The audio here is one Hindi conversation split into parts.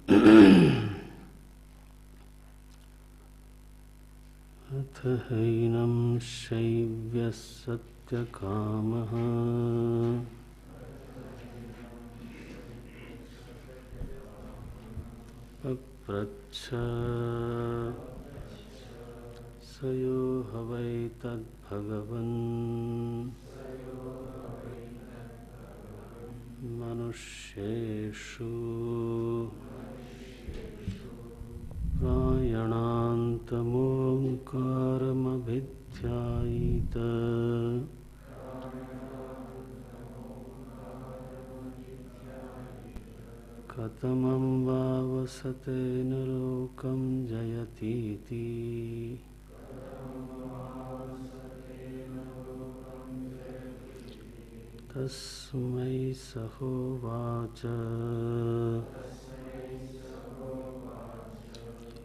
अथ हैनं शैव्यः सत्यकामः पप्रच्छ स यो ह वै तद्भगवन् मनुष्येषु प्रायणान्तमोङ्कारमभिध्यायेत कथमं वावसतेन लोकं जयतीति तस्मै स होवाच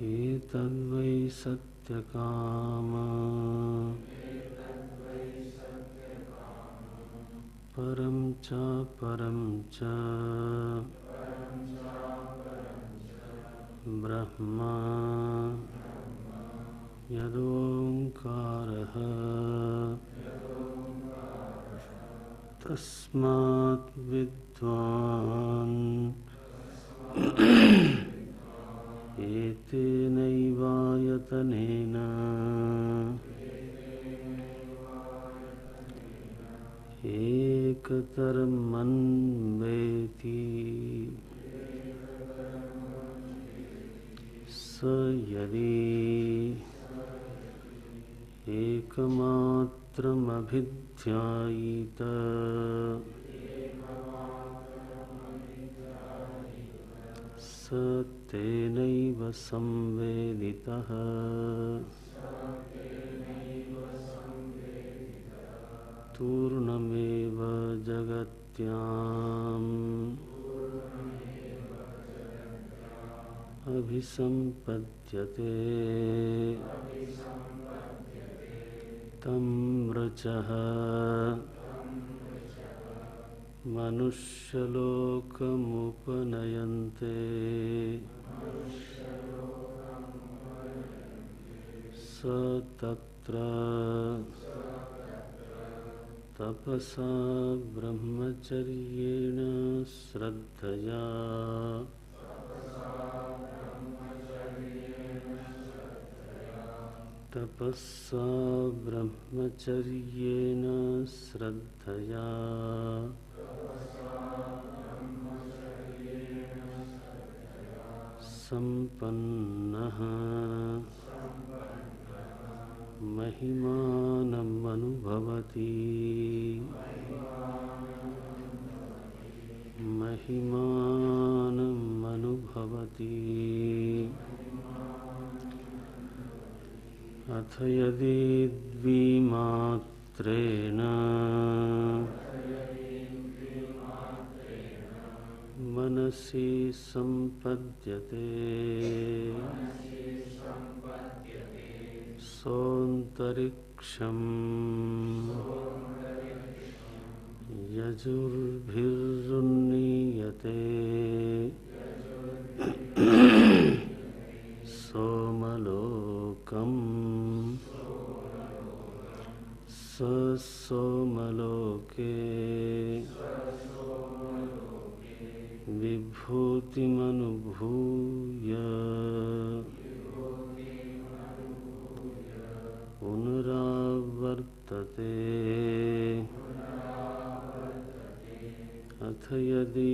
एतद्वै सत्यकाम परं च ब्रह्म यदोंकारः तस्मात् विद्वान् एतेनैवायतनेन एकतरमन्वेति स यदि एकमात्रमभिध्यायेत स तेनैव संवेदितः तूर्णमेव जगत्याम् अभिसंपद्यते तं ऋचः मनुष्यलोकमुपनयन्ते स तत्र तपसा ब्रह्मचर्येण श्रद्धया तपस्सा ब्रह्मचर्येण श्रद्धया सम्पन्नः महिमानमनुभवति अथ यदि द्विमात्रेण मनसि संपद्यते सोऽन्तरिक्षं यजुर्भिरुन्नीयते सोमलोकम् स सोमलोके विभूतिमनुभूय पुनरावर्तते अथ यदि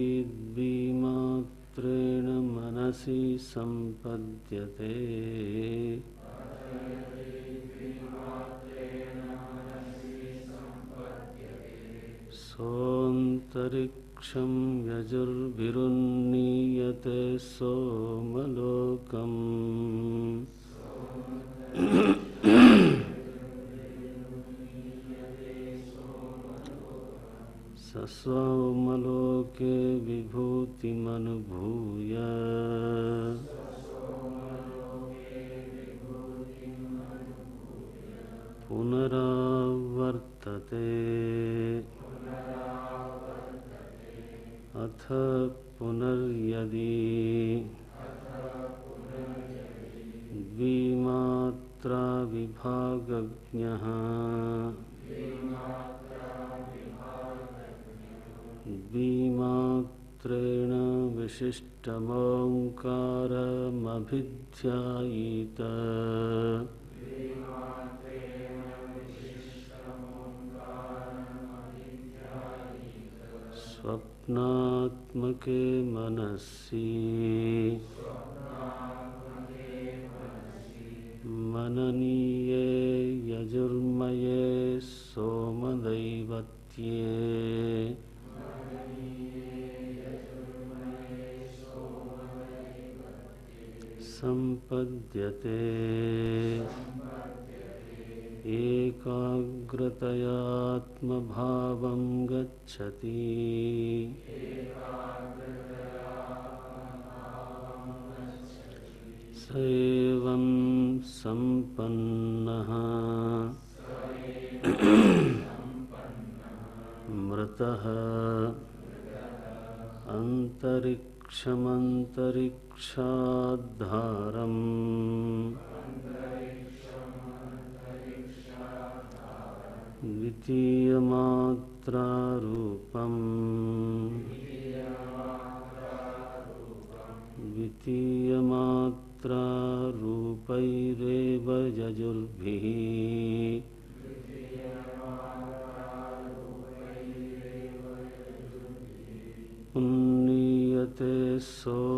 द्विमात्रेण मनसि संपद्यते सोऽन्तरिक्षं यजुर्भिरुन्नीयते सोमलोकम् स सोमलोके विभूतिमनुभूय पुनरावर्तते अथ पुनर्यदि द्विमात्रा विभागज्ञः द्विमात्रेण विशिष्टमोङ्कारमभिध्यायेत स्वप्नात्मके मनसि मननीये यजुर्मये सोमदैवत्ये संपद्यते एकाग्रतयात्मभावं गच्छति स एवं संपन्नः मृतः अंतरिक्षमंतरिक्षाधारम् द्वितीयमात्रारूपम् द्वितीयमात्रारूपैरेव यजुर्भिः उन्नीयते सोमलोकम्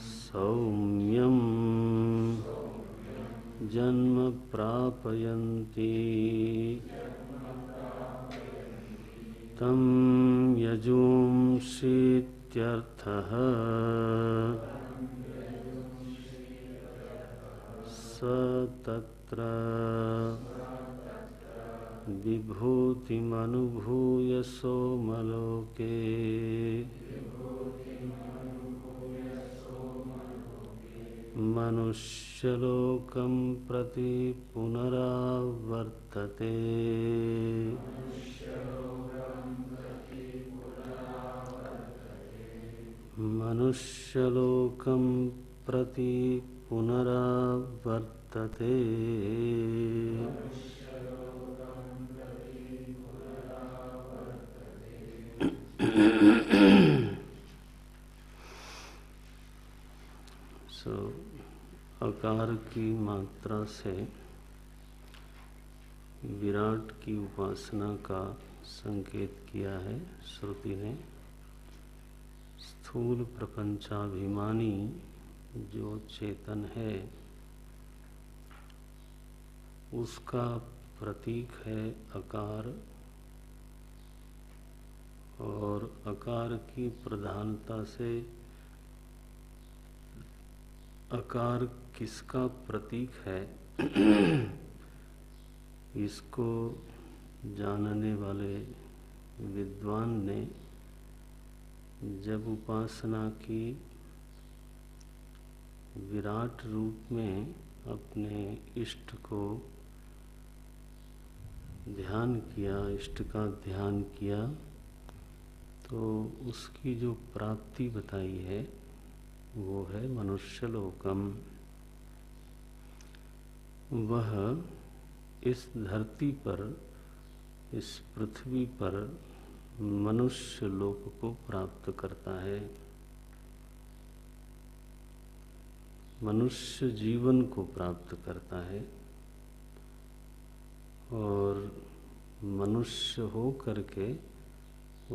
सौम्यं जन्म प्रापयन्ति तं यजुंसीत्यर्थः स तत्र विभूतिमनुभूय सोमलोके मनुष्यलोकं प्रति पुनरावर्तते मनुष्यलोकं प्रति पुनरावर्तते अकार की मात्रा से विराट की उपासना का संकेत किया है श्रुति ने। स्थूल प्रपंचाभिमानी जो चेतन है उसका प्रतीक है अकार, और अकार की प्रधानता से अकार किसका प्रतीक है इसको जानने वाले विद्वान ने जब उपासना की विराट रूप में अपने इष्ट को ध्यान किया, इष्ट का ध्यान किया, तो उसकी जो प्राप्ति बताई है वो है मनुष्यलोकम। वह इस धरती पर, इस पृथ्वी पर मनुष्य लोक को प्राप्त करता है, मनुष्य जीवन को प्राप्त करता है, और मनुष्य हो करके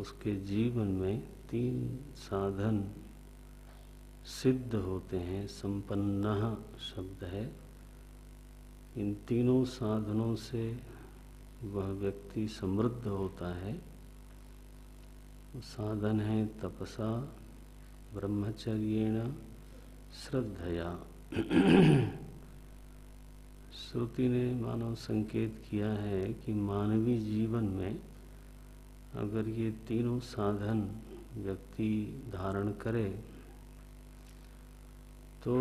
उसके जीवन में 3 साधन सिद्ध होते हैं। संपन्नः शब्द है। इन तीनों साधनों से वह व्यक्ति समृद्ध होता है। साधन है तपसा, ब्रह्मचर्येण, श्रद्धया। श्रुति ने मानव संकेत किया है कि मानवीय जीवन में अगर ये तीनों साधन व्यक्ति धारण करे तो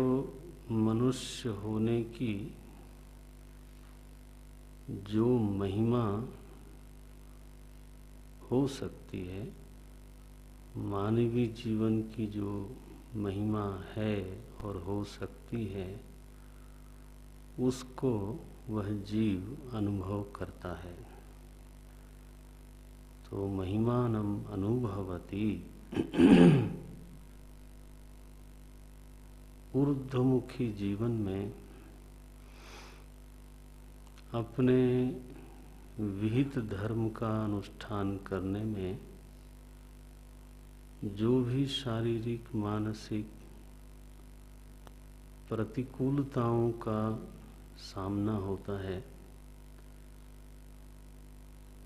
मनुष्य होने की जो महिमा हो सकती है मानवीय जीवन की जो महिमा है और हो सकती है, उसको वह जीव अनुभव करता है। तो महिमानम अनुभवति ऊर्ध्वमुखी जीवन में अपने विहित धर्म का अनुष्ठान करने में जो भी शारीरिक मानसिक प्रतिकूलताओं का सामना होता है,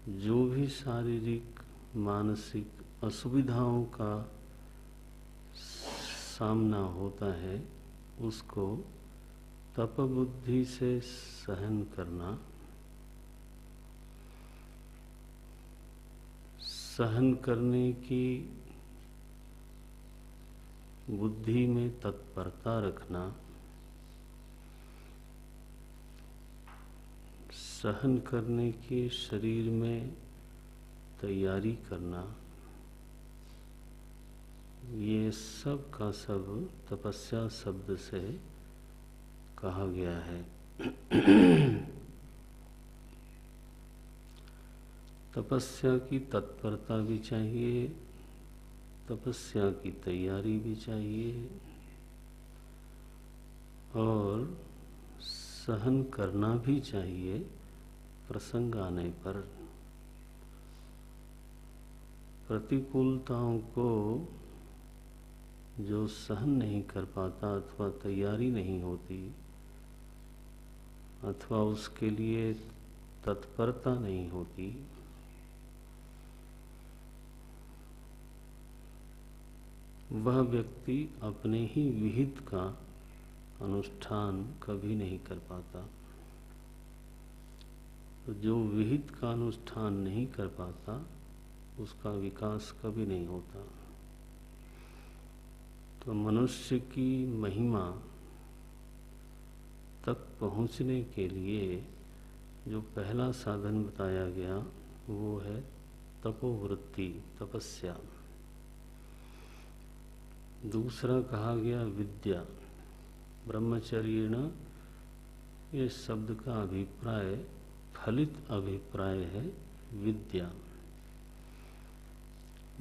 जो भी शारीरिक मानसिक असुविधाओं का सामना होता है, उसको तप बुद्धि से सहन करना, सहन करने की बुद्धि में तत्परता रखना, सहन करने की शरीर में तैयारी करना, ये सब का सब तपस्या शब्द से कहा गया है। तपस्या की तत्परता भी चाहिए, तपस्या की तैयारी भी चाहिए और सहन करना भी चाहिए प्रसंग आने पर। प्रतिकूलताओं को जो सहन नहीं कर पाता अथवा तैयारी नहीं होती अथवा उसके लिए तत्परता नहीं होती, वह व्यक्ति अपने ही विहित का अनुष्ठान कभी नहीं कर पाता। तो जो विहित का अनुष्ठान नहीं कर पाता, उसका विकास कभी नहीं होता। तो मनुष्य की महिमा तक पहुँचने के लिए जो पहला साधन बताया गया वो है तपोवृत्ति, तपस्या। दूसरा कहा गया विद्या। ब्रह्मचर्येण, ये शब्द का अभिप्राय, फलित अभिप्राय है विद्या।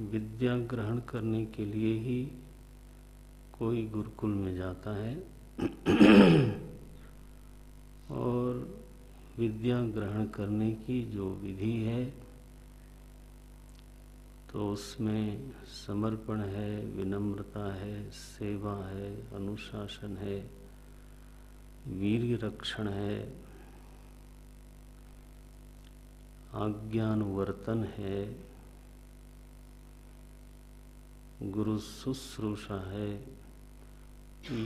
विद्या ग्रहण करने के लिए ही कोई गुरुकुल में जाता है और विद्या ग्रहण करने की जो विधि है तो उसमें समर्पण है, विनम्रता है, सेवा है, अनुशासन है, वीर्य रक्षण है, आज्ञानुवर्तन है, गुरु शुश्रूषा है।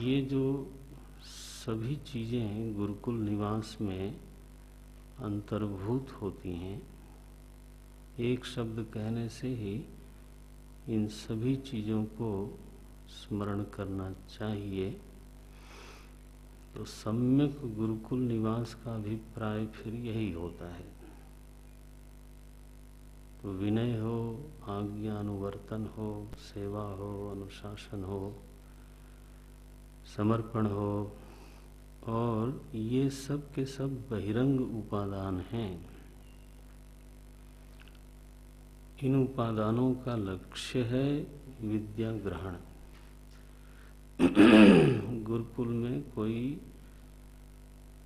ये जो सभी चीज़ें गुरुकुल निवास में अंतर्भूत होती हैं, एक शब्द कहने से ही इन सभी चीज़ों को स्मरण करना चाहिए। तो सम्यक गुरुकुल निवास का अभिप्राय फिर यही होता है। तो विनय हो, आज्ञानुवर्तन हो, सेवा हो, अनुशासन हो, समर्पण हो, और ये सब के सब बहिरंग उपादान हैं। इन उपादानों का लक्ष्य है विद्या ग्रहण। गुरुकुल में कोई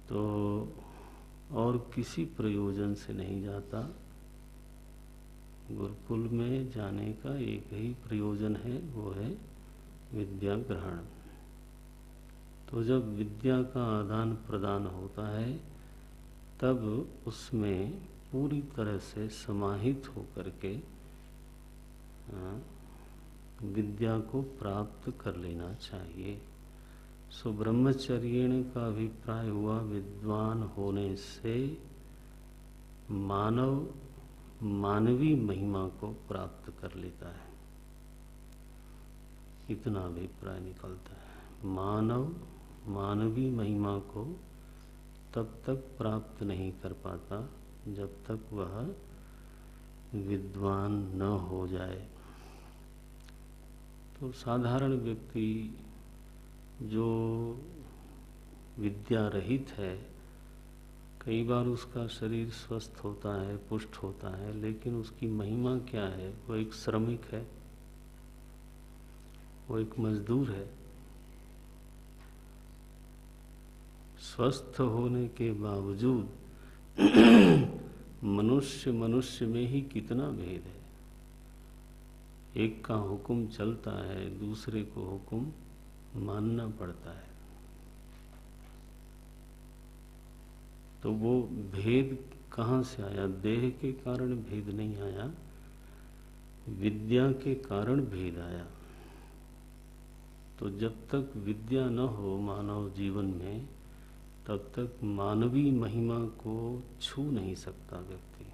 तो और किसी प्रयोजन से नहीं जाता। गुरुकुल में जाने का एक ही प्रयोजन है, वो है विद्या ग्रहण। तो जब विद्या का आदान प्रदान होता है तब उसमें पूरी तरह से समाहित होकर के विद्या को प्राप्त कर लेना चाहिए। सो ब्रह्मचर्येण का अभिप्राय हुआ विद्वान होने से मानव मानवीय महिमा को प्राप्त कर लेता है, इतना अभिप्राय निकलता है। मानव मानवीय महिमा को तब तक प्राप्त नहीं कर पाता जब तक वह विद्वान न हो जाए। तो साधारण व्यक्ति जो विद्या रहित है, कई बार उसका शरीर स्वस्थ होता है, पुष्ट होता है, लेकिन उसकी महिमा क्या है? वो एक श्रमिक है, वो एक मजदूर है। स्वस्थ होने के बावजूद मनुष्य मनुष्य में ही कितना भेद है। एक का हुक्म चलता है, दूसरे को हुक्म मानना पड़ता है। तो वो भेद कहाँ से आया? देह के कारण भेद नहीं आया, विद्या के कारण भेद आया। तो जब तक विद्या न हो मानव जीवन में, तब तक मानवीय महिमा को छू नहीं सकता व्यक्ति।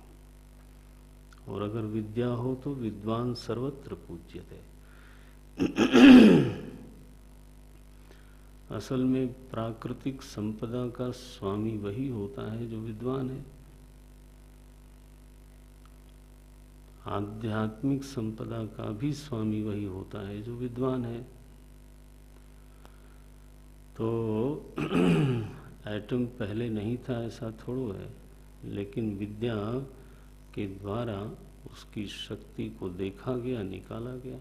और अगर विद्या हो तो विद्वान सर्वत्र पूज्यते। असल में प्राकृतिक संपदा का स्वामी वही होता है जो विद्वान है। आध्यात्मिक संपदा का भी स्वामी वही होता है जो विद्वान है। तो एटम पहले नहीं था ऐसा थोड़ो है, लेकिन विद्या के द्वारा उसकी शक्ति को देखा गया, निकाला गया।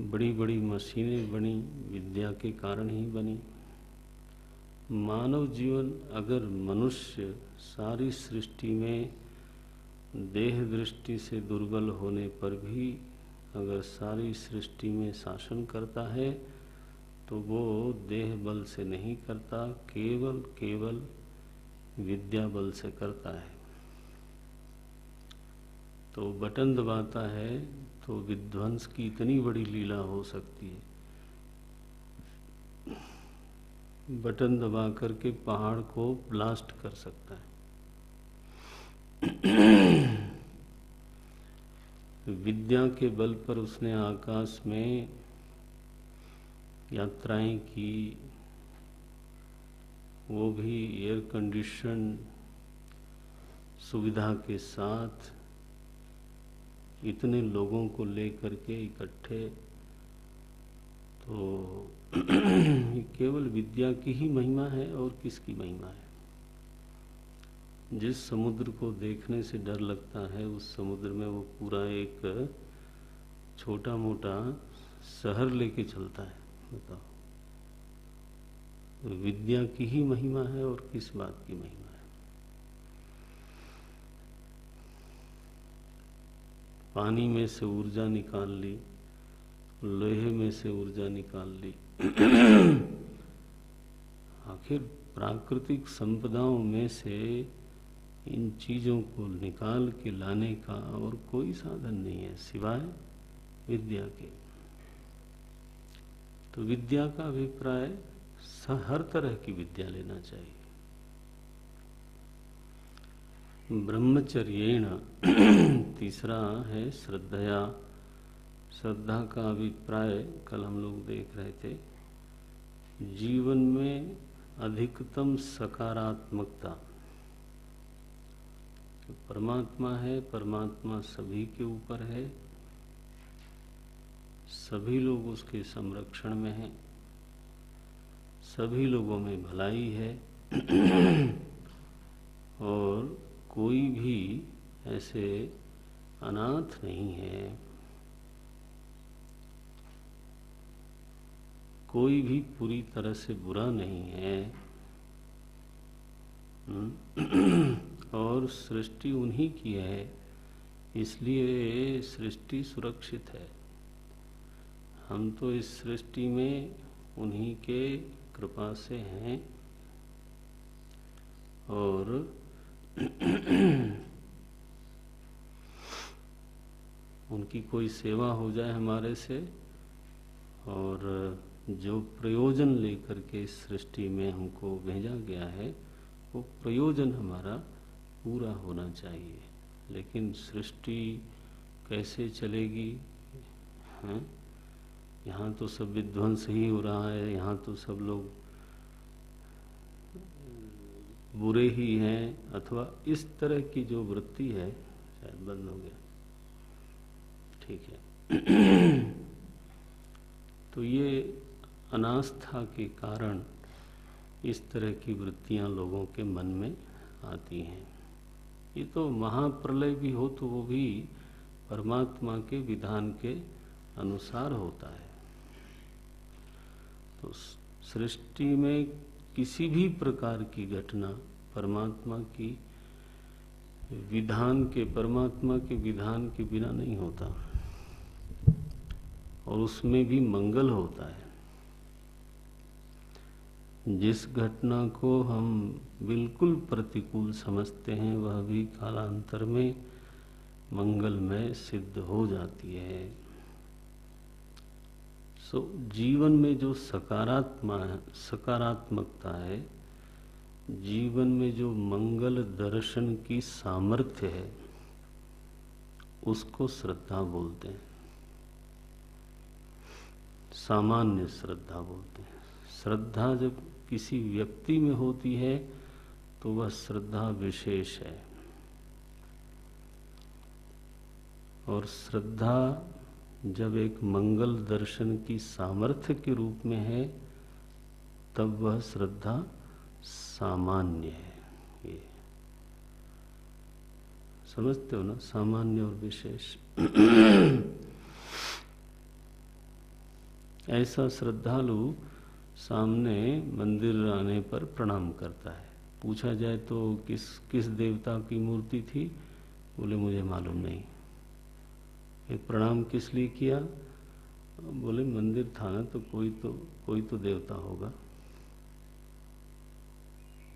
बड़ी बड़ी मशीनें बनी, विद्या के कारण ही बनी। मानव जीवन, अगर मनुष्य सारी सृष्टि में देह दृष्टि से दुर्बल होने पर भी अगर सारी सृष्टि में शासन करता है, तो वो देह बल से नहीं करता, केवल केवल विद्या बल से करता है। तो बटन दबाता है तो विध्वंस की इतनी बड़ी लीला हो सकती है। बटन दबा करके पहाड़ को ब्लास्ट कर सकता है। विद्या के बल पर उसने आकाश में यात्राएं की, वो भी एयर कंडीशन सुविधा के साथ, इतने लोगों को लेकर के इकट्ठे। तो केवल विद्या की ही महिमा है, और किसकी महिमा है? जिस समुद्र को देखने से डर लगता है, उस समुद्र में वो पूरा एक छोटा मोटा शहर लेके चलता है। बताओ, विद्या की ही महिमा है, और किस बात की महिमा है? पानी में से ऊर्जा निकाल ली, लोहे में से ऊर्जा निकाल ली। आखिर प्राकृतिक संपदाओं में से इन चीजों को निकाल के लाने का और कोई साधन नहीं है सिवाय विद्या के। तो विद्या का अभिप्राय हर तरह की विद्या लेना चाहिए। ब्रह्मचर्येण तीसरा है श्रद्धया। श्रद्धा का अभिप्राय कल हम लोग देख रहे थे, जीवन में अधिकतम सकारात्मकता। परमात्मा है, परमात्मा सभी के ऊपर है, सभी लोग उसके संरक्षण में हैं, सभी लोगों में भलाई है, और कोई भी ऐसे अनाथ नहीं है, कोई भी पूरी तरह से बुरा नहीं है। और सृष्टि उन्हीं की है, इसलिए सृष्टि सुरक्षित है। हम तो इस सृष्टि में उन्हीं के कृपा से हैं, और उनकी कोई सेवा हो जाए हमारे से, और जो प्रयोजन लेकर के इस सृष्टि में हमको भेजा गया है, वो प्रयोजन हमारा पूरा होना चाहिए। लेकिन सृष्टि कैसे चलेगी? हैं? यहाँ तो सब विध्वंस ही हो रहा है, यहाँ तो सब लोग बुरे ही हैं, अथवा इस तरह की जो वृत्ति है, शायद बंद हो गया। ठीक है। तो ये अनास्था के कारण इस तरह की वृत्तियां लोगों के मन में आती हैं। ये तो महाप्रलय भी हो तो वो भी परमात्मा के विधान के अनुसार होता है। तो सृष्टि में किसी भी प्रकार की घटना परमात्मा के विधान के बिना नहीं होता, और उसमें भी मंगल होता है। जिस घटना को हम बिल्कुल प्रतिकूल समझते हैं वह भी कालांतर में मंगलमय सिद्ध हो जाती है। सो जीवन में जो सकारात्मकता है, जीवन में जो मंगल दर्शन की सामर्थ्य है, उसको श्रद्धा बोलते हैं, सामान्य श्रद्धा बोलते हैं। श्रद्धा जब किसी व्यक्ति में होती है तो वह श्रद्धा विशेष है, और श्रद्धा जब एक मंगल दर्शन की सामर्थ्य के रूप में है तब वह श्रद्धा सामान्य है। ये समझते हो ना, सामान्य और विशेष। ऐसा श्रद्धालु सामने मंदिर आने पर प्रणाम करता है। पूछा जाए तो किस देवता की मूर्ति थी, बोले मुझे मालूम नहीं। एक प्रणाम किस लिए किया, बोले मंदिर था ना, तो कोई तो देवता होगा।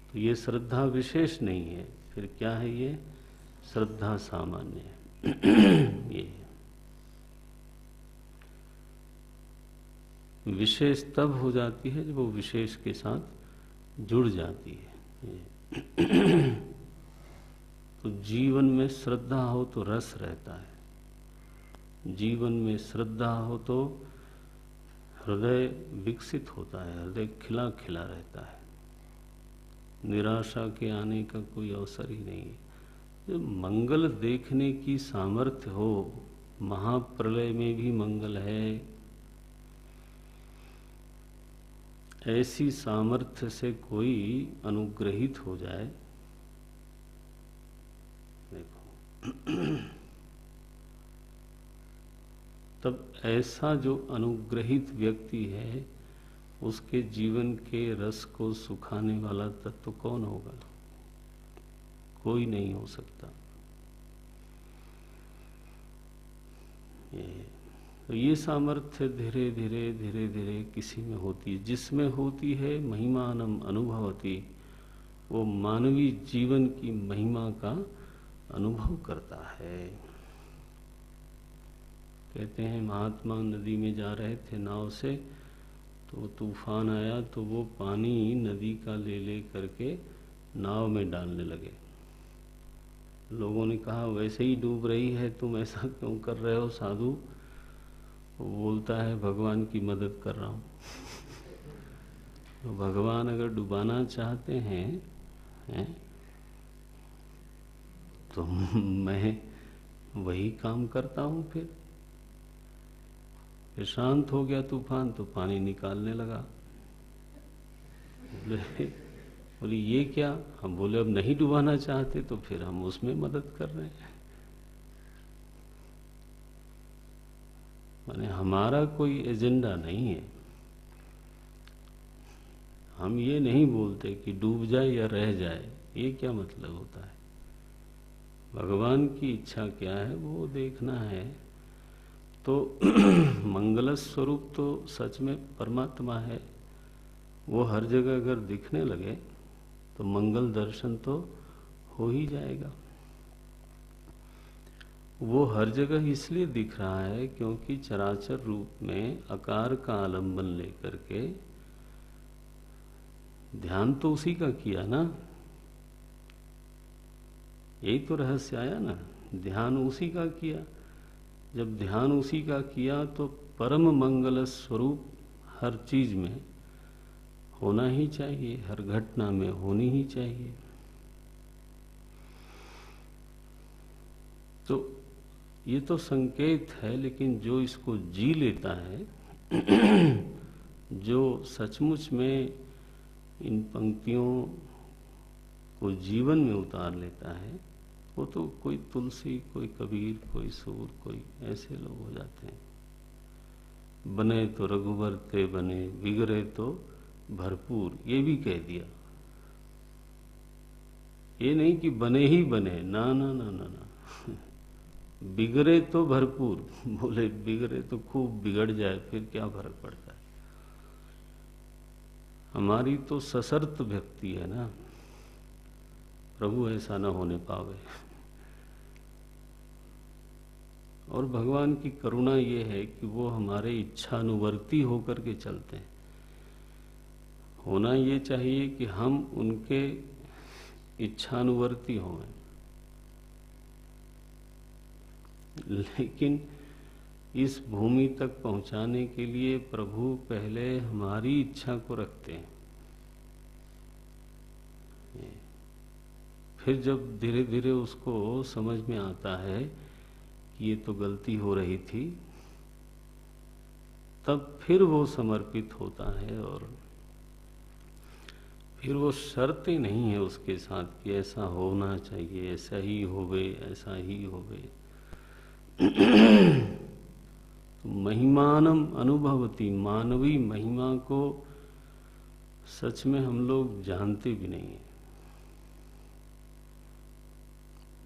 तो ये श्रद्धा विशेष नहीं है, फिर क्या है? ये श्रद्धा सामान्य है। ये विशेष तब हो जाती है जब वो विशेष के साथ जुड़ जाती है। तो जीवन में श्रद्धा हो तो रस रहता है, जीवन में श्रद्धा हो तो हृदय विकसित होता है, हृदय खिला खिला रहता है, निराशा के आने का कोई अवसर ही नहीं है। जब मंगल देखने की सामर्थ्य हो, महाप्रलय में भी मंगल है, ऐसी सामर्थ्य से कोई अनुग्रहित हो जाए, देखो तब ऐसा जो अनुग्रहित व्यक्ति है उसके जीवन के रस को सुखाने वाला तत्व कौन होगा? कोई नहीं हो सकता। तो ये सामर्थ्य धीरे धीरे किसी में होती है। जिसमें होती है महिमानम अनुभवती, वो मानवीय जीवन की महिमा का अनुभव करता है। कहते हैं महात्मा नदी में जा रहे थे नाव से, तो तूफान आया तो वो पानी नदी का ले करके नाव में डालने लगे। लोगों ने कहा वैसे ही डूब रही है, तुम ऐसा क्यों कर रहे हो साधु? वो बोलता है भगवान की मदद कर रहा हूँ। तो भगवान अगर डुबाना चाहते हैं तो मैं वही काम करता हूँ। फिर शांत हो गया तूफान तो पानी निकालने लगा। बोले ये क्या? हम बोले अब नहीं डुबाना चाहते तो फिर हम उसमें मदद कर रहे हैं। माने हमारा कोई एजेंडा नहीं है। हम ये नहीं बोलते कि डूब जाए या रह जाए, ये क्या मतलब होता है? भगवान की इच्छा क्या है वो देखना है। तो मंगल स्वरूप तो सच में परमात्मा है, वो हर जगह अगर दिखने लगे तो मंगल दर्शन तो हो ही जाएगा। वो हर जगह इसलिए दिख रहा है क्योंकि चराचर रूप में आकार का आलंबन लेकर के ध्यान तो उसी का किया ना। यही तो रहस्य आया ना, ध्यान उसी का किया। जब ध्यान उसी का किया तो परम मंगल स्वरूप हर चीज में होना ही चाहिए, हर घटना में होनी ही चाहिए। तो ये तो संकेत है, लेकिन जो इसको जी लेता है, जो सचमुच में इन पंक्तियों को जीवन में उतार लेता है, वो तो कोई तुलसी, कोई कबीर, कोई सूर, कोई ऐसे लोग हो जाते हैं। बने तो रघुबर ते बने, बिगड़े तो भरपूर, ये भी कह दिया। ये नहीं कि बने ही बने, ना ना ना ना ना, बिगड़े तो भरपूर। बोले बिगड़े तो खूब बिगड़ जाए, फिर क्या फर्क पड़ता है। हमारी तो सशर्त भक्ति है ना, प्रभु ऐसा न होने पावे। और भगवान की करुणा ये है कि वो हमारे इच्छानुवर्ती होकर के चलते हैं। होना ये चाहिए कि हम उनके इच्छानुवर्ती हों, लेकिन इस भूमि तक पहुंचाने के लिए प्रभु पहले हमारी इच्छा को रखते हैं। फिर जब धीरे धीरे उसको समझ में आता है कि ये तो गलती हो रही थी, तब फिर वो समर्पित होता है। और फिर वो शर्तें नहीं है उसके साथ कि ऐसा होना चाहिए, ऐसा ही होवे, ऐसा ही होवे। महिमानम अनुभवती, मानवी महिमा को सच में हम लोग जानते भी नहीं है।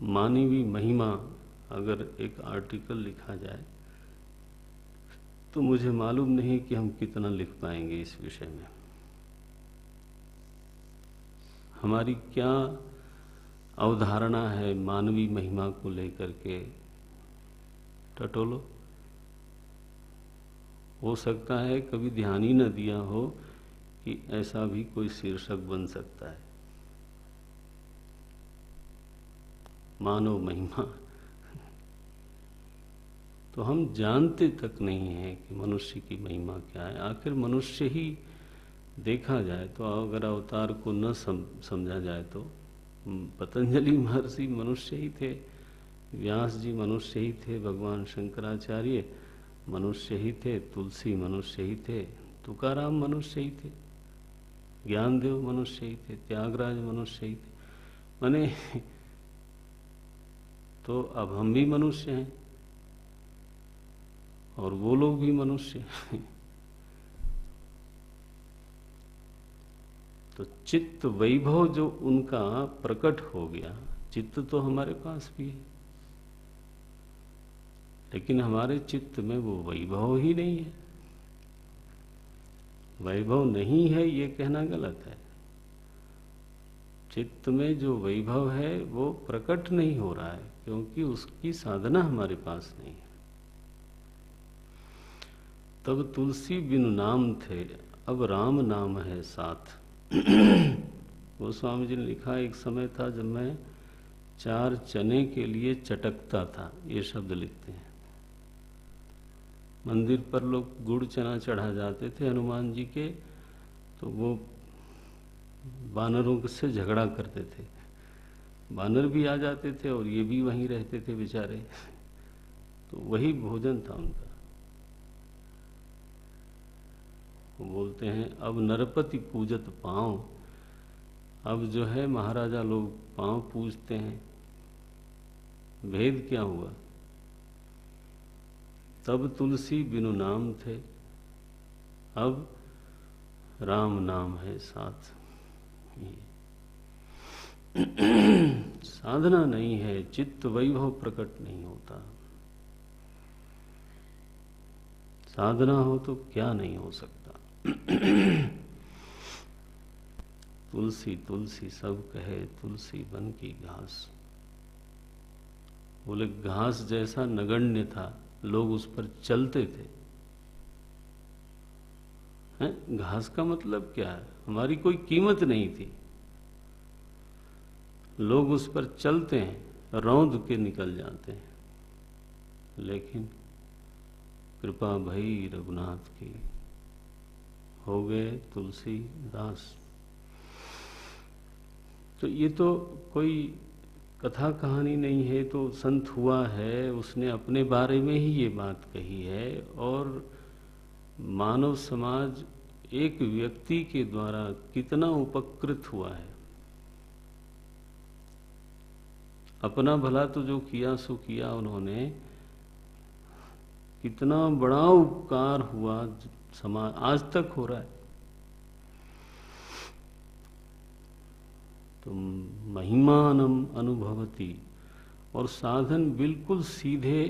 मानवी महिमा अगर एक आर्टिकल लिखा जाए तो मुझे मालूम नहीं कि हम कितना लिख पाएंगे इस विषय में। हमारी क्या अवधारणा है मानवी महिमा को लेकर के, टटोलो। हो सकता है कभी ध्यान ही न दिया हो कि ऐसा भी कोई शीर्षक बन सकता है, मानव महिमा। तो हम जानते तक नहीं हैं कि मनुष्य की महिमा क्या है। आखिर मनुष्य ही देखा जाए तो, अगर अवतार को न समझा जाए तो, पतंजलि महर्षि मनुष्य ही थे, व्यास जी मनुष्य ही थे, भगवान शंकराचार्य मनुष्य ही थे, तुलसी मनुष्य ही थे, तुकाराम मनुष्य ही थे, ज्ञानदेव मनुष्य ही थे, त्यागराज मनुष्य ही थे। माने तो अब हम भी मनुष्य हैं और वो लोग भी मनुष्य हैं। तो चित्त वैभव जो उनका प्रकट हो गया, चित्त तो हमारे पास भी है, लेकिन हमारे चित्त में वो वैभव ही नहीं है। वैभव नहीं है ये कहना गलत है। चित्त में जो वैभव है वो प्रकट नहीं हो रहा है, क्योंकि उसकी साधना हमारे पास नहीं है। तब तुलसी बिनु नाम थे, अब राम नाम है साथ। गोस्वामी जी ने लिखा, एक समय था जब मैं 4 चने के लिए चटकता था, ये शब्द लिखते हैं। मंदिर पर लोग गुड़ चना चढ़ा जाते थे हनुमान जी के, तो वो बानरों से झगड़ा करते थे। बानर भी आ जाते थे और ये भी वहीं रहते थे बेचारे, तो वही भोजन था उनका। वो बोलते हैं, अब नरपति पूजत पांव, अब जो है महाराजा लोग पांव पूजते हैं। भेद क्या हुआ? तब तुलसी बिनु नाम थे, अब राम नाम है साथ। साधना नहीं है, चित्त वैभव प्रकट नहीं होता। साधना हो तो क्या नहीं हो सकता। तुलसी तुलसी सब कहे, तुलसी बन की घास। बोले घास जैसा नगण्य था, लोग उस पर चलते थे। हैं? घास का मतलब क्या है? हमारी कोई कीमत नहीं थी, लोग उस पर चलते हैं, रौंद के निकल जाते हैं। लेकिन कृपा भई रघुनाथ की, हो गए तुलसी दास। तो ये तो कोई कथा कहानी नहीं है तो संत हुआ है, उसने अपने बारे में ही ये बात कही है, और मानव समाज एक व्यक्ति के द्वारा कितना उपकृत हुआ है। अपना भला तो जो किया सो किया उन्होंने, कितना बड़ा उपकार हुआ समाज, आज तक हो रहा है। तो महिमानम अनुभवती, और साधन बिल्कुल सीधे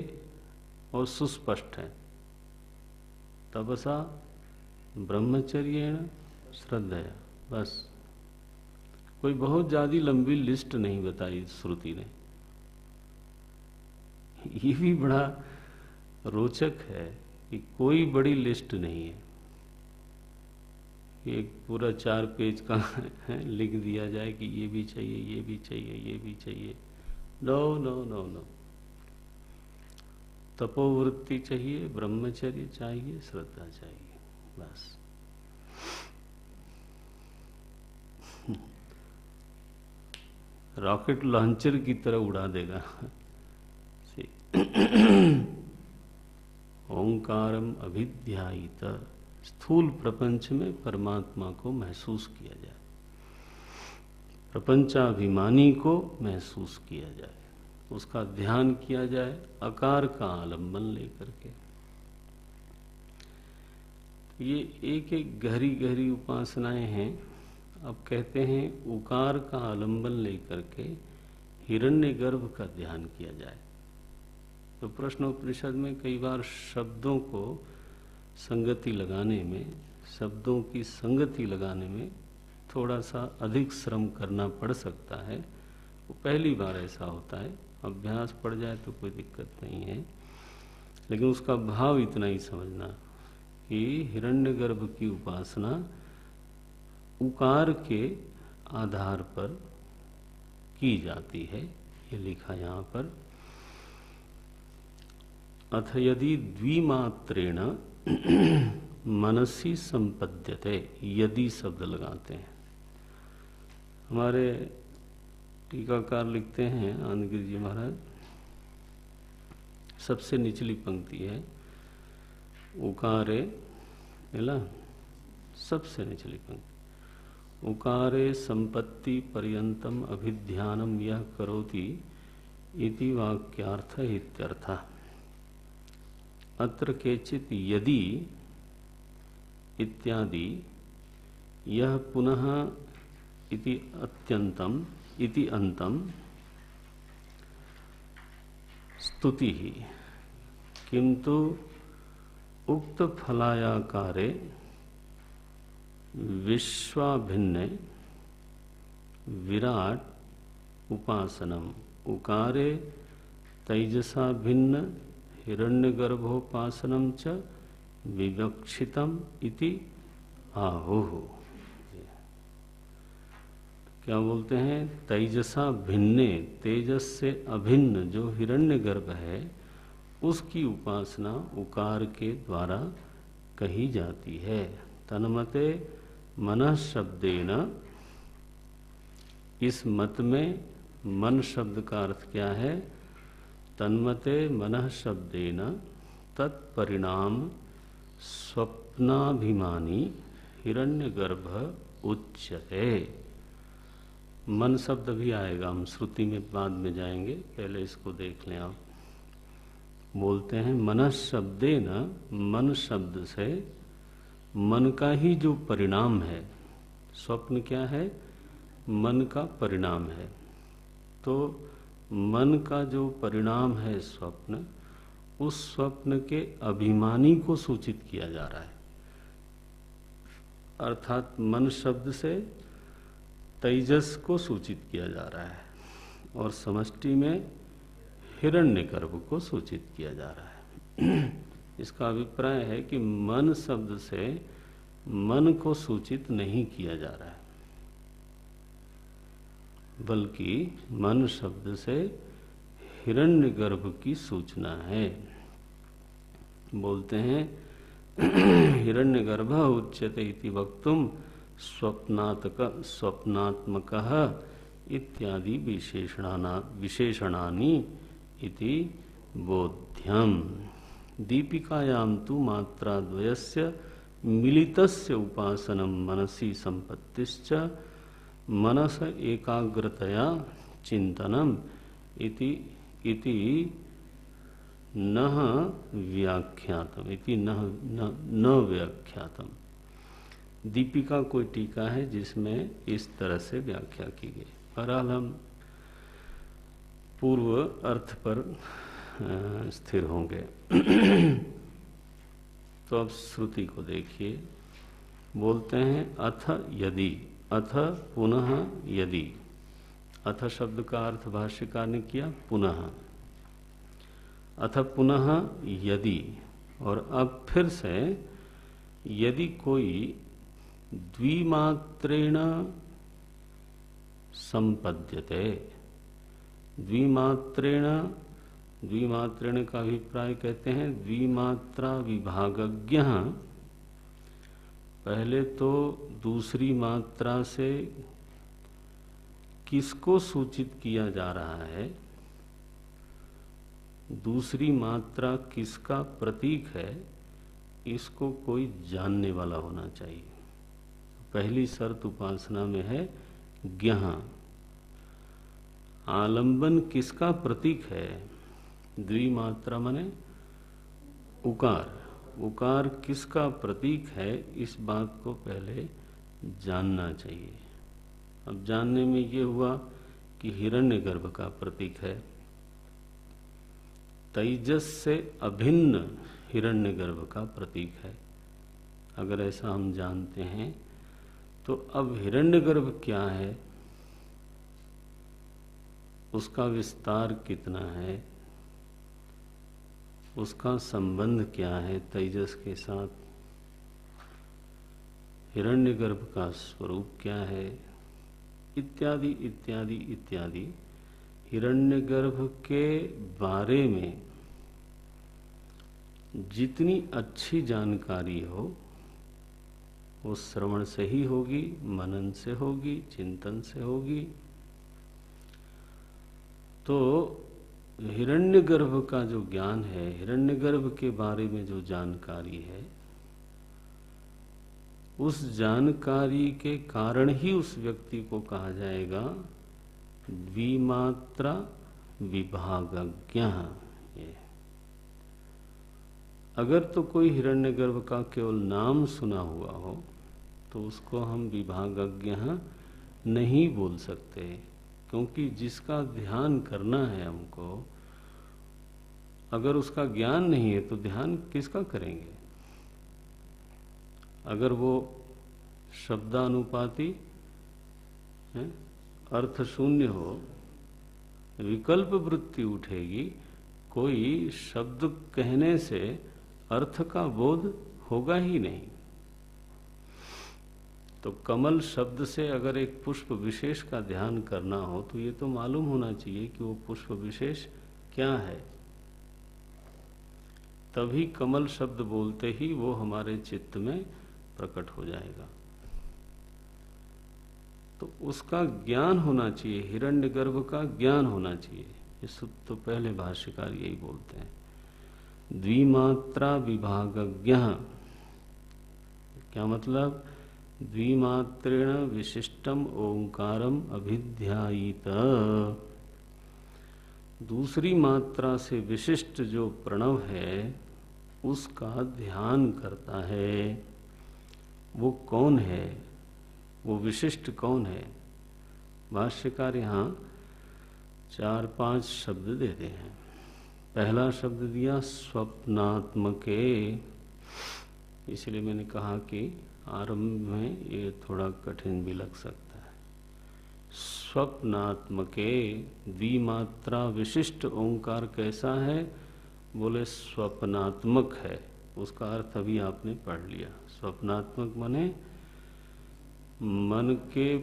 और सुस्पष्ट है। तपसा ब्रह्मचर्येण श्रद्धया, बस कोई बहुत ज्यादा लंबी लिस्ट नहीं बताई श्रुति ने। ये भी बड़ा रोचक है कि कोई बड़ी लिस्ट नहीं है, एक पूरा 4 पेज का लिख दिया जाए कि ये भी चाहिए, ये भी चाहिए, ये भी चाहिए। नो नो नो नो, तपोवृत्ति चाहिए, ब्रह्मचर्य चाहिए, श्रद्धा चाहिए, बस। रॉकेट लॉन्चर की तरह उड़ा देगा। ओंकारम अभिध्यायित, स्थूल प्रपंच में परमात्मा को महसूस किया जाए, प्रपंचाभिमानी को महसूस किया जाए, उसका ध्यान किया जाए आकार का आलंबन लेकर के। ये एक एक गहरी गहरी उपासनाएं हैं। अब कहते हैं उकार का आलंबन लेकर के हिरण्यगर्भ का ध्यान किया जाए। तो प्रश्नोपनिषद में कई बार शब्दों को संगति लगाने में, शब्दों की संगति लगाने में थोड़ा सा अधिक श्रम करना पड़ सकता है। वो पहली बार ऐसा होता है, अभ्यास पड़ जाए तो कोई दिक्कत नहीं है, लेकिन उसका भाव इतना ही समझना कि हिरण्यगर्भ की उपासना उकार के आधार पर की जाती है। ये लिखा यहाँ पर, अथ यदि द्विमात्रेण मनसी संपद्यते, यदि शब्द लगाते हैं। हमारे टीकाकार लिखते हैं आनंदगिरी जी महाराज, सबसे निचली पंक्ति है उकारे, मिला, सबसे निचली पंक्ति, उकारे संपत्ति पर्यंतम अभिध्यानम यह करोति इति वाक्यार्थ इत्यर्थः। अत्र केचित यदि इत्यादि यह पुनः इति अत्यंतम इति अंतम स्तुति ही, किंतु उक्त फलायाकारे विश्वाभिन्ने विराट उपासनम उकारे तैजसा भिन्न हिरण्यगर्भोपासनम च विवक्षितम इति आहुः। क्या बोलते हैं? तैजसा भिन्ने, तेजस से अभिन्न जो हिरण्यगर्भ है उसकी उपासना उकार के द्वारा कही जाती है। तन्मते मनः शब्देन, इस मत में मन शब्द का अर्थ क्या है? तन्मते मनः शब्देन तत्परिणाम स्वप्नाभिमानी हिरण्यगर्भ उच्यते। मन शब्द भी आएगा, हम श्रुति में बाद में जाएंगे, पहले इसको देख लें आप। बोलते हैं मनः शब्देन, मन शब्द से मन का ही जो परिणाम है, स्वप्न क्या है? मन का परिणाम है। तो मन का जो परिणाम है स्वप्न, उस स्वप्न के अभिमानी को सूचित किया जा रहा है। अर्थात मन शब्द से तेजस को सूचित किया जा रहा है और समष्टि में हिरण्यगर्भ को सूचित किया जा रहा है। इसका अभिप्राय है कि मन शब्द से मन को सूचित नहीं किया जा रहा है, बल्कि मन शब्द से हिरण्यगर्भ की सूचना है। बोलते हैं हिरण्यगर्भ उच्यते इति वक्तुम स्वप्नात्मकः इत्यादि विशेषणानि इति बोध्यम। दीपिकायां तु मात्राद्वयस्य मिलितस्य उपासनं मनसि संपत्तिश्च मनस एकाग्रतया चिंतनम इति नह व्याख्यातम इति न व्याख्यातम। दीपिका कोई टीका है जिसमें इस तरह से व्याख्या की गई। बहरहाल हम पूर्व अर्थ पर स्थिर होंगे। तो अब श्रुति को देखिए, बोलते हैं अथ यदि, अथ पुनः यदि। अथ शब्द का अर्थ भाष्यकार ने किया पुनः, अथ पुनः यदि, और अब फिर से यदि कोई द्विमात्रेण संपद्यते। द्विमात्रेण का अभिप्राय कहते हैं द्विमात्रा विभागज्ञ। पहले तो दूसरी मात्रा से किसको सूचित किया जा रहा है, दूसरी मात्रा किसका प्रतीक है, इसको कोई जानने वाला होना चाहिए। पहली शर्त उपासना में है ज्ञः। आलंबन किसका प्रतीक है, द्विमात्रा माने उकार, उकार किसका प्रतीक है, इस बात को पहले जानना चाहिए। अब जानने में ये हुआ कि हिरण्यगर्भ का प्रतीक है, तेजस से अभिन्न हिरण्यगर्भ का प्रतीक है। अगर ऐसा हम जानते हैं तो अब हिरण्यगर्भ क्या है, उसका विस्तार कितना है, उसका संबंध क्या है तेजस के साथ, हिरण्यगर्भ का स्वरूप क्या है, इत्यादि इत्यादि इत्यादि। हिरण्यगर्भ के बारे में जितनी अच्छी जानकारी हो वो श्रवण से ही होगी, मनन से होगी, चिंतन से होगी। तो हिरण्यगर्भ का जो ज्ञान है, हिरण्यगर्भ के बारे में जो जानकारी है, उस जानकारी के कारण ही उस व्यक्ति को कहा जाएगा द्विमात्रा विभागज्ञ। अगर तो कोई हिरण्यगर्भ का केवल नाम सुना हुआ हो तो उसको हम विभागज्ञ नहीं बोल सकते, क्योंकि जिसका ध्यान करना है हमको, अगर उसका ज्ञान नहीं है तो ध्यान किसका करेंगे। अगर वो शब्दानुपाती अर्थ शून्य हो, विकल्प वृत्ति उठेगी, कोई शब्द कहने से अर्थ का बोध होगा ही नहीं। तो कमल शब्द से अगर एक पुष्प विशेष का ध्यान करना हो तो ये तो मालूम होना चाहिए कि वो पुष्प विशेष क्या है, तभी कमल शब्द बोलते ही वो हमारे चित्त में प्रकट हो जाएगा। तो उसका ज्ञान होना चाहिए, हिरण्यगर्भ का ज्ञान होना चाहिए। इस तो पहले भाष्यकार यही बोलते हैं, द्विमात्रा विभागज्ञ। क्या मतलब, द्विमात्रेण विशिष्टम ओंकारम अभिध्यायित। दूसरी मात्रा से विशिष्ट जो प्रणव है उसका ध्यान करता है। वो कौन है, वो विशिष्ट कौन है। भाष्यकार यहाँ 4-5 शब्द देते हैं। पहला शब्द दिया स्वप्नात्मके, इसलिए मैंने कहा कि आरंभ में ये थोड़ा कठिन भी लग सकता है। स्वप्नात्मके, द्विमात्रा विशिष्ट ओंकार कैसा है, बोले स्वप्नात्मक है। उसका अर्थ अभी आपने पढ़ लिया। स्वप्नात्मक माने मन के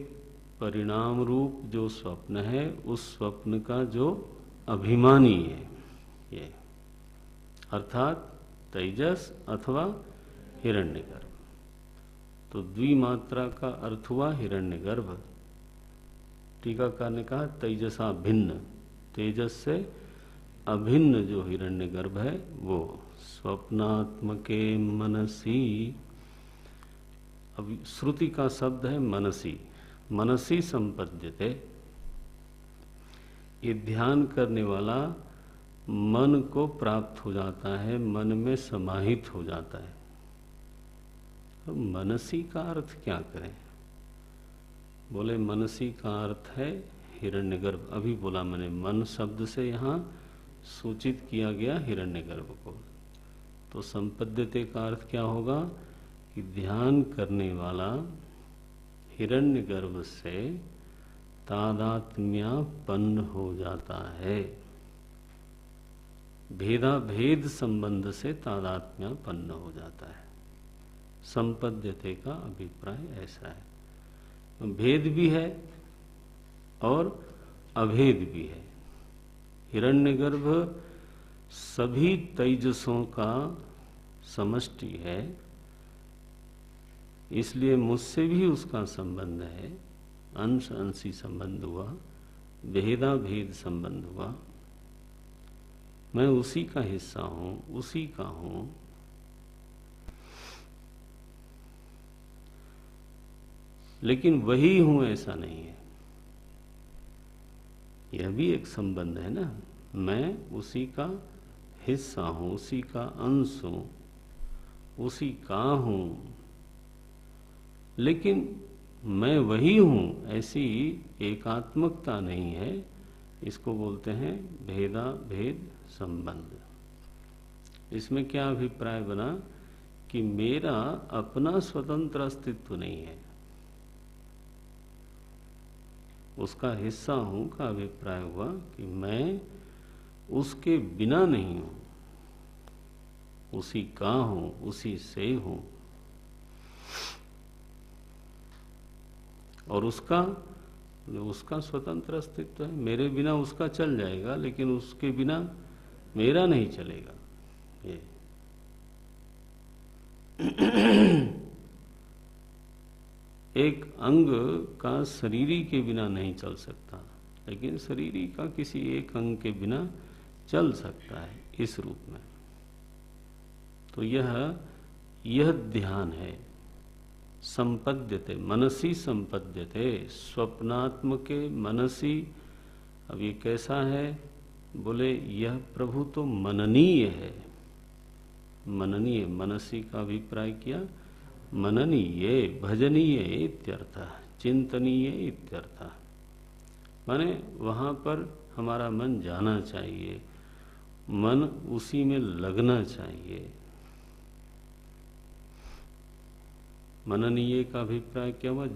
परिणाम रूप जो स्वप्न है, उस स्वप्न का जो अभिमानी है, ये अर्थात तेजस अथवा हिरण्यगर्भ। तो द्विमात्रा का अर्थ हुआ हिरण्यगर्भ। टीकाकार ने कहा तेजसा भिन्न, तेजस से अभिन्न जो हिरण्यगर्भ है वो स्वप्नात्मके मनसी। अब श्रुति का शब्द है मनसी, मनसी संपद्यते। ये ध्यान करने वाला मन को प्राप्त हो जाता है, मन में समाहित हो जाता है। तो मनसी का अर्थ क्या करें? बोले मनसी का अर्थ है हिरण्यगर्भ। अभी बोला मैंने, मन शब्द से यहाँ सूचित किया गया हिरण्यगर्भ को। तो संपद्यते का अर्थ क्या होगा कि ध्यान करने वाला हिरण्यगर्भ से तादात्म्यापन्न हो जाता है। भेदा भेद संबंध से तादात्म्यापन्न हो जाता है। संपद्यते का अभिप्राय ऐसा है। भेद भी है और अभेद भी है। हिरण्यगर्भ सभी तेजसों का समष्टि है, इसलिए मुझसे भी उसका संबंध है। अंश अंशी संबंध हुआ, भेदा भेद संबंध हुआ। मैं उसी का हिस्सा हूं, उसी का हूं। लेकिन वही हूं ऐसा नहीं है। यह भी एक संबंध है ना। मैं उसी का हिस्सा हूं, उसी का अंश हूं, उसी का हूं, लेकिन मैं वही हूं ऐसी एकात्मकता नहीं है। इसको बोलते हैं भेदा भेद संबंध। इसमें क्या अभिप्राय बना कि मेरा अपना स्वतंत्र अस्तित्व नहीं है, उसका हिस्सा हूं का अभिप्राय हुआ कि मैं उसके बिना नहीं हूं, उसी का हूं, उसी से हूं। और उसका स्वतंत्र अस्तित्व है। मेरे बिना उसका चल जाएगा, लेकिन उसके बिना मेरा नहीं चलेगा। ये एक अंग का शरीरी के बिना नहीं चल सकता, लेकिन शरीरी का किसी एक अंग के बिना चल सकता है, इस रूप में। तो यह ध्यान है। संपद्यते, मनसी संपद्यते, स्वप्नात्मके मनसी। अब ये कैसा है? बोले यह प्रभु तो मननीय है। मननीय, मनसी का अभिप्राय किया मननीय, भजनीय इत्यर्थ, चिंतनीय इत्यर्थ। माने वहां पर हमारा मन जाना चाहिए, मन उसी में लगना चाहिए। मननीय का अभिप्राय क्या हुआ?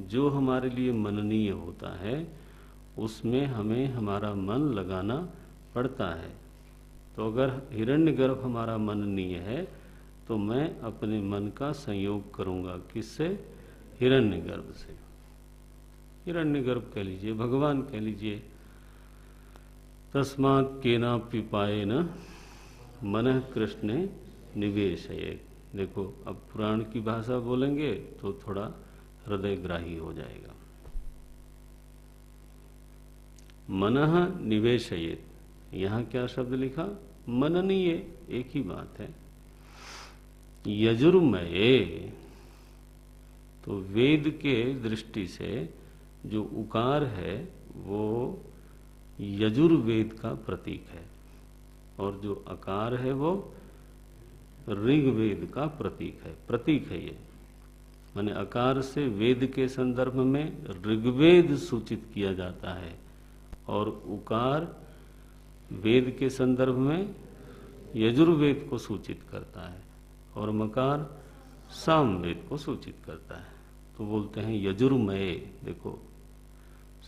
जो हमारे लिए मननीय होता है उसमें हमें हमारा मन लगाना पड़ता है। तो अगर हिरण्यगर्भ हमारा मननीय है तो मैं अपने मन का संयोग करूंगा। किससे? हिरण्यगर्भ से। हिरण्यगर्भ कह लीजिए, भगवान कह लीजिए। तस्मात् केनापि पायेन मनः कृष्णे निवेशयेत्। देखो, अब पुराण की भाषा बोलेंगे तो थोड़ा हृदयग्राही हो जाएगा। मनः निवेशयेत्, यहां क्या शब्द लिखा? मननीय, एक ही बात है। यजुर्मये, तो वेद के दृष्टि से जो उकार है वो यजुर्वेद का प्रतीक है, और जो अकार है वो ऋग्वेद का प्रतीक है। ये माने अकार से वेद के संदर्भ में ऋग्वेद सूचित किया जाता है, और उकार वेद के संदर्भ में यजुर्वेद को सूचित करता है, और मकार सामवेद को सूचित करता है। तो बोलते हैं यजुर्मये। देखो,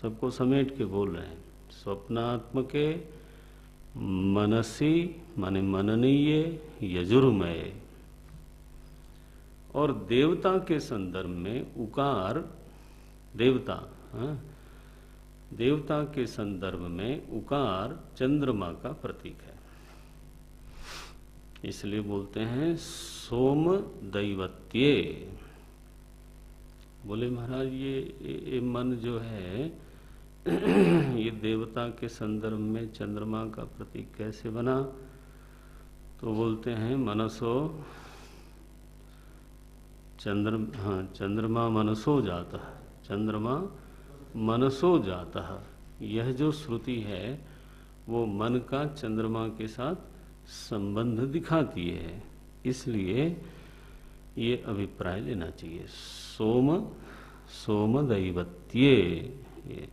सबको समेट के बोल रहे हैं। स्वप्नात्मके मनसी माने मननीय, यजुर्मय। और देवता के संदर्भ में उकार, देवता, देवता के संदर्भ में उकार चंद्रमा का प्रतीक है। इसलिए बोलते हैं सोम दैवत्ये। बोले महाराज ये मन जो है ये देवता के संदर्भ में चंद्रमा का प्रतीक कैसे बना? तो बोलते हैं मनसो चंद्रमा मनसो जाता है, चंद्रमा मनसो जाता है। यह जो श्रुति है वो मन का चंद्रमा के साथ संबंध दिखाती है, इसलिए ये अभिप्राय लेना चाहिए। सोम दैवत्ये ये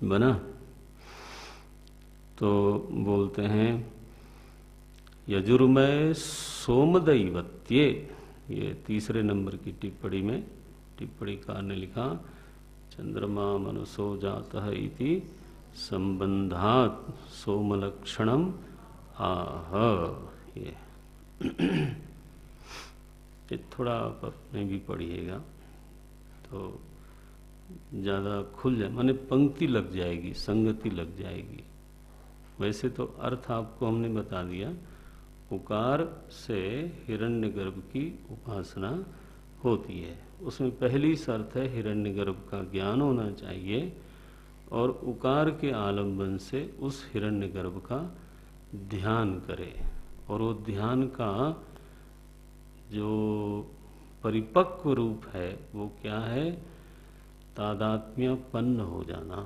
बना। तो बोलते हैं यजुर्मय सोमदैवत्ये, ये तीसरे नंबर की टिप्पणी में टिप्पणीकार ने लिखा चंद्रमा मनसो जातः इति संबंधात सोमलक्षणम आह। ये थोड़ा आप अपने भी पढ़िएगा तो ज़्यादा खुल जाए, माने पंक्ति लग जाएगी, संगति लग जाएगी। वैसे तो अर्थ आपको हमने बता दिया, उकार से हिरण्यगर्भ की उपासना होती है। उसमें पहली शर्त है हिरण्यगर्भ का ज्ञान होना चाहिए और उकार के आलंबन से उस हिरण्यगर्भ का ध्यान करे, और वो ध्यान का जो परिपक्व रूप है वो क्या है? तादात्म्यपन्न हो जाना।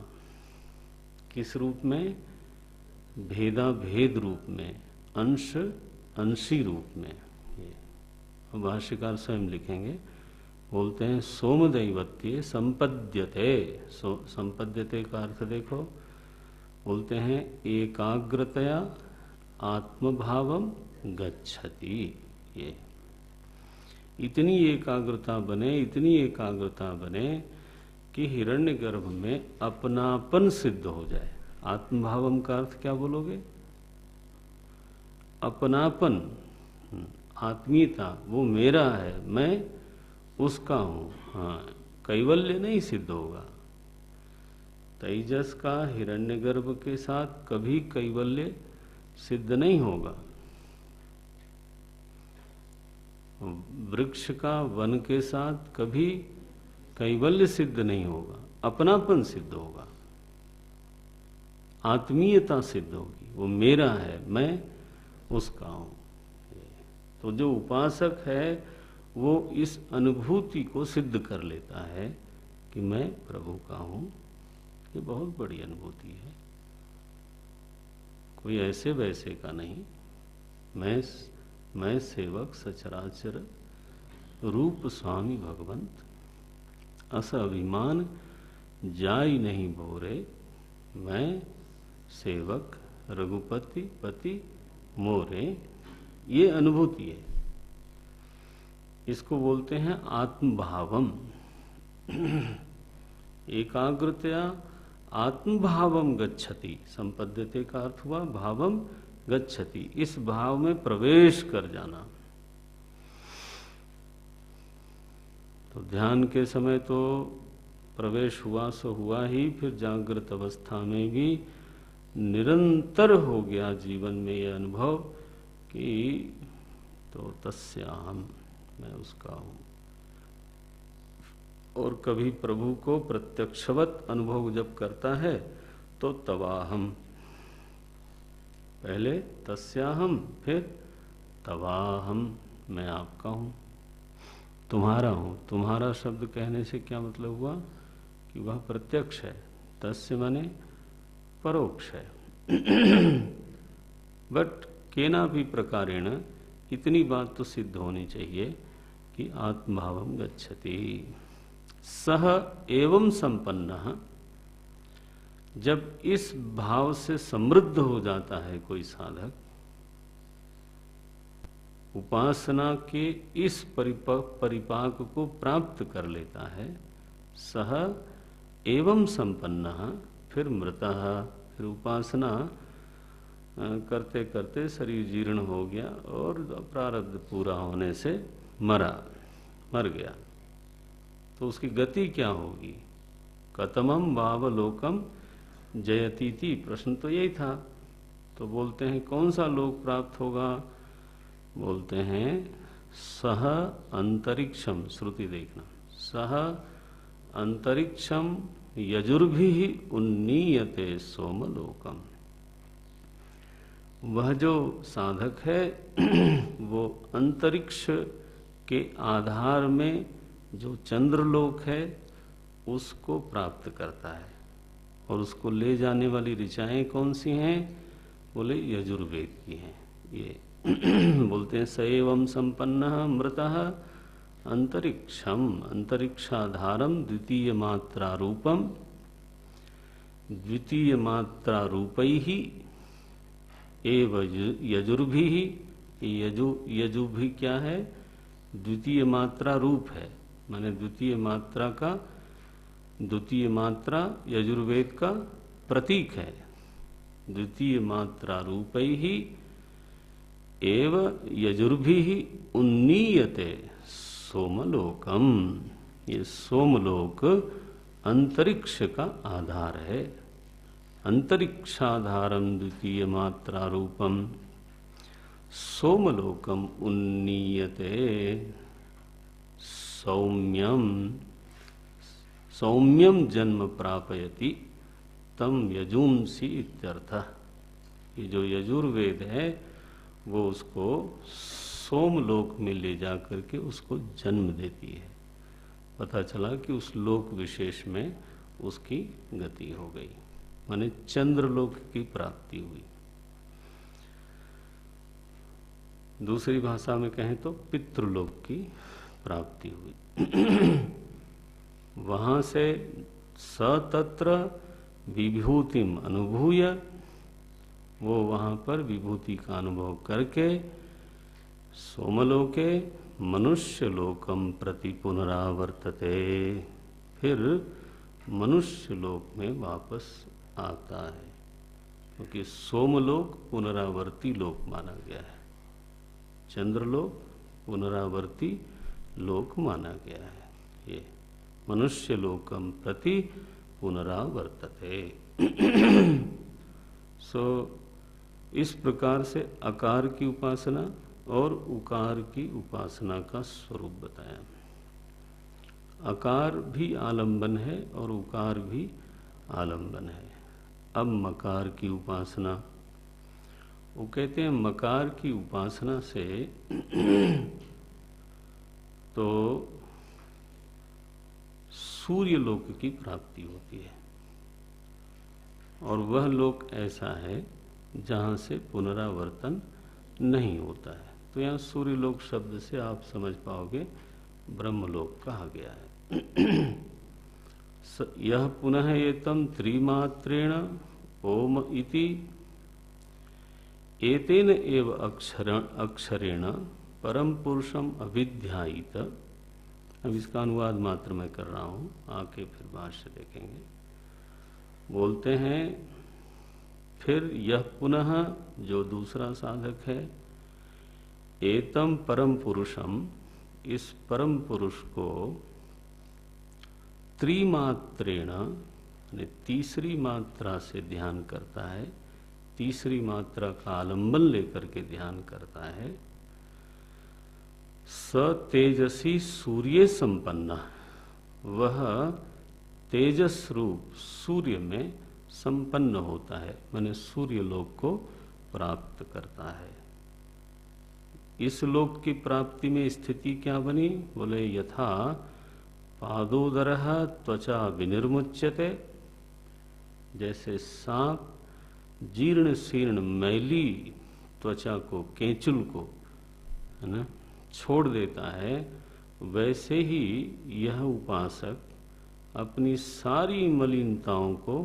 किस रूप में? भेदा भेद रूप में, अंश अंशी रूप में। ये भाष्यकार स्वयं लिखेंगे, बोलते हैं सोमदैवत्ये संपद्यते। संपद्यते का अर्थ देखो, बोलते हैं एकाग्रतया आत्मभावम गच्छति। ये इतनी एकाग्रता बने, इतनी एकाग्रता बने कि हिरण्यगर्भ में अपनापन सिद्ध हो जाए। आत्मभावम का अर्थ क्या बोलोगे? अपनापन, आत्मीयता, वो मेरा है, मैं उसका हूं। हाँ, कैवल्य नहीं सिद्ध होगा। तेजस का हिरण्यगर्भ के साथ कभी कैवल्य सिद्ध नहीं होगा। वृक्ष का वन के साथ कभी कैवल्य सिद्ध नहीं होगा, अपनापन सिद्ध होगा, आत्मीयता सिद्ध होगी। वो मेरा है, मैं उसका हूं। तो जो उपासक है वो इस अनुभूति को सिद्ध कर लेता है कि मैं प्रभु का हूं। ये बहुत बड़ी अनुभूति है, कोई ऐसे वैसे का नहीं। मैं सेवक सचराचर रूप स्वामी भगवंत, अस अभिमान जाई नहीं बोरे, मैं सेवक रघुपति पति मोरे। ये अनुभूति है, इसको बोलते हैं आत्मभावम। एकाग्रतया आत्मभावम गच्छति। संपद्यते का अर्थ हुआ भावम गच्छति, इस भाव में प्रवेश कर जाना। तो ध्यान के समय तो प्रवेश हुआ सो हुआ ही, फिर जागृत अवस्था में भी निरंतर हो गया जीवन में यह अनुभव कि तो तस्याहम, मैं उसका हूं। और कभी प्रभु को प्रत्यक्षवत अनुभव जब करता है तो तवाहम, पहले तस्याहम फिर तवाहम, मैं आपका हूं, तुम्हारा हूं। तुम्हारा शब्द कहने से क्या मतलब हुआ कि वह प्रत्यक्ष है, तस्य माने परोक्ष है। बट केना भी प्रकारेण इतनी बात तो सिद्ध होनी चाहिए कि आत्मभावम गच्छति। सह एवं संपन्नः, जब इस भाव से समृद्ध हो जाता है कोई साधक, उपासना के इस परिपाक को प्राप्त कर लेता है, सह एवं संपन्नः, फिर मृतः, फिर उपासना करते करते शरीर जीर्ण हो गया और प्रारब्ध पूरा होने से मर गया। तो उसकी गति क्या होगी? कतमम भावलोकम जयतीति, प्रश्न तो यही था। तो बोलते हैं कौन सा लोक प्राप्त होगा? बोलते हैं सह अंतरिक्षम, श्रुति देखना, सह अंतरिक्षम यजुर्भिः उन्नीयते सोमलोकम। वह जो साधक है वो अंतरिक्ष के आधार में जो चंद्रलोक है उसको प्राप्त करता है। और उसको ले जाने वाली ऋचाएं कौन सी हैं? बोले यजुर्वेद की हैं। ये बोलते हैं स एवं संपन्नः मृतः अंतरिक्षम अंतरिक्षाधारम द्वितीय मात्रा रूपम द्वितीय मात्रा रूपैः एव यजुर्भिः। यजु भी क्या है? द्वितीय मात्रा रूप है, माने द्वितीय मात्रा का, द्वितीय मात्रा यजुर्वेद का प्रतीक है। द्वितीय मात्रा रूपैः एव यजुर्भिः उन्नीयते सोमलोकम। ये सोमलोक अंतरिक्ष का आधार है। अंतरिक्षाधारम द्वितीय मात्रा रूपम सोमलोकम उन्नीयते सौम्यम सौम्यम जन्म प्रापयति तम यजुंसी इत्यर्थः। ये जो यजुर्वेद है वो उसको सोमलोक में ले जा करके उसको जन्म देती है। पता चला कि उस लोक विशेष में उसकी गति हो गई, माने चंद्रलोक की प्राप्ति हुई। दूसरी भाषा में कहें तो पितृलोक की प्राप्ति हुई। वहां से सतत्र विभूतिम अनुभूय, वो वहां पर विभूति का अनुभव करके सोमलोके मनुष्य लोकम प्रति पुनरावर्तते, फिर मनुष्य लोक में वापस आता है। क्योंकि सोमलोक पुनरावर्ती लोक माना गया है, चंद्रलोक पुनरावर्ती लोक माना गया है। ये मनुष्य लोकम प्रति पुनरावर्तते। इस प्रकार से अकार की उपासना और उकार की उपासना का स्वरूप बताया। अकार भी आलंबन है और उकार भी आलंबन है। अब मकार की उपासना, वो कहते हैं मकार की उपासना से तो सूर्य लोक की प्राप्ति होती है, और वह लोक ऐसा है जहां से पुनरावर्तन नहीं होता है। तो यहाँ सूर्य लोक शब्द से आप समझ पाओगे ब्रह्मलोक कहा गया है। यह पुनः एतम त्रिमात्रेण ओम इति एतेन एव अक्षरेण परम पुरुषम अभिध्यायित। अब इसका अनुवाद मात्र मैं कर रहा हूँ, आके फिर भाष्य देखेंगे। बोलते हैं फिर यह पुनः जो दूसरा साधक है, एतम परम पुरुषम, इस परम पुरुष को त्रिमात्रेण तीसरी मात्रा से ध्यान करता है, तीसरी मात्रा का आलंबन लेकर के ध्यान करता है। स तेजसी सूर्य संपन्न, वह तेजस रूप सूर्य में संपन्न होता है, माने सूर्य लोक को प्राप्त करता है। इस लोक की प्राप्ति में स्थिति क्या बनी? बोले यथा पादोदरः त्वचा विनिर्मुच्यते, जैसे सांप जीर्ण शीर्ण मैली त्वचा को, केंचुल को, है ना, छोड़ देता है, वैसे ही यह उपासक अपनी सारी मलिनताओं को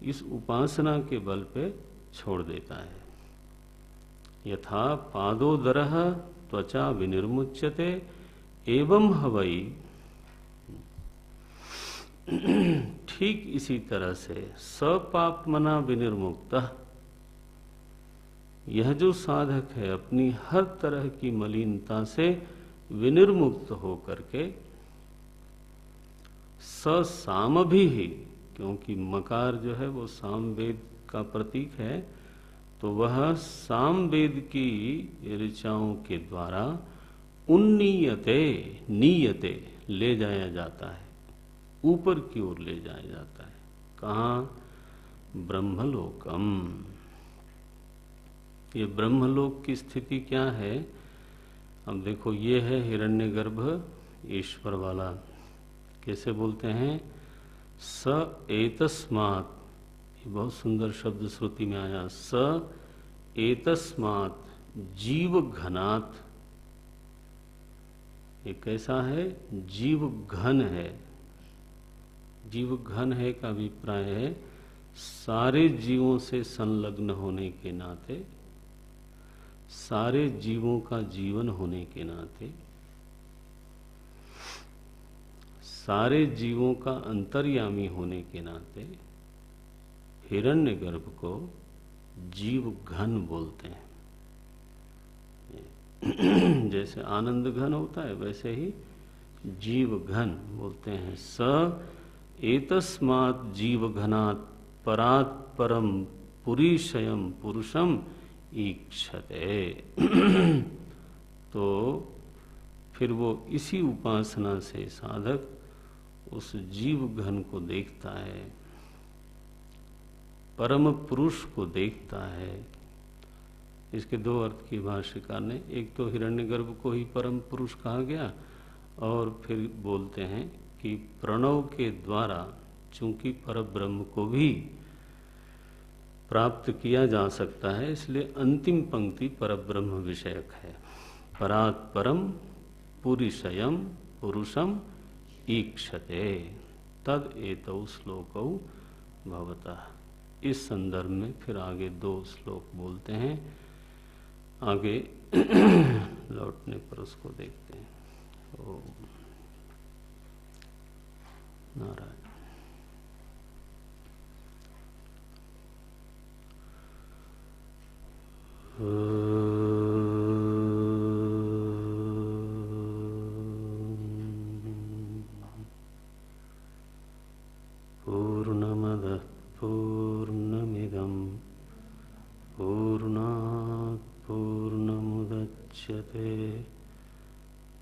इस उपासना के बल पे छोड़ देता है। यथा पादोदरः त्वचा विनिर्मुच्यते एवं हवै, ठीक इसी तरह से सपापमना विनिर्मुक्तः, यह जो साधक है अपनी हर तरह की मलिनता से विनिर्मुक्त हो करके साम भी ही, क्योंकि मकार जो है वो सामवेद का प्रतीक है, तो वह सामवेद की ऋचाओं के द्वारा उन्नीयते, नीयते ले जाया जाता है, ऊपर की ओर ले जाया जाता है। कहाँ? ब्रह्मलोकम। ये ब्रह्मलोक की स्थिति क्या है? अब देखो, ये है हिरण्यगर्भ ईश्वर वाला। कैसे बोलते हैं? स एतस्मात्, ये बहुत सुंदर शब्द श्रुति में आया, स एतस्मात् जीव घनात्। ये कैसा है? जीव घन है। जीव घन है का अभिप्राय है सारे जीवों से संलग्न होने के नाते, सारे जीवों का जीवन होने के नाते, सारे जीवों का अंतर्यामी होने के नाते हिरण्यगर्भ को जीव घन बोलते हैं। जैसे आनंद घन होता है, वैसे ही जीव घन बोलते हैं। स एतस्मात् जीव घनात् परात् परम पुरीशयम पुरुषम ईक्षते। तो फिर वो इसी उपासना से साधक उस जीव घन को देखता है, परम पुरुष को देखता है। इसके दो अर्थ की भाष्यकार ने, एक तो हिरण्यगर्भ को ही परम पुरुष कहा गया, और फिर बोलते हैं कि प्रणव के द्वारा चूंकि परब्रह्म को भी प्राप्त किया जा सकता है, इसलिए अंतिम पंक्ति परब्रह्म विषयक है। परात् परम पुरीशयम पुरुषम ईक्षते तद एतौ श्लोकौ भवतः। इस संदर्भ में फिर आगे दो श्लोक बोलते हैं। आगे लौटने पर उसको देखते हैं। ओम नारायण। पूर्णमदः पूर्णमिदं पूर्णात् पूर्णमुदच्यते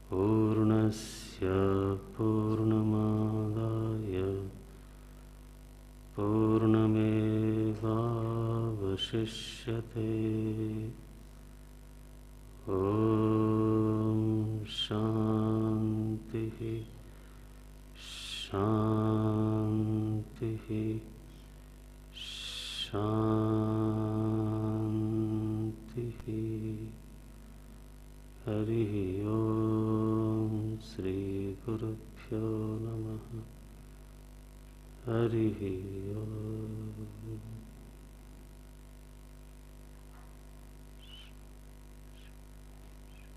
पूर्णस्य पूर्णमादाय पूर्णमेवावशिष्यते। ॐ शान्तिः शान्तिः शान्तिः। हरिः ॐ श्रीगुरुभ्यो नमः। हरिः ॐ।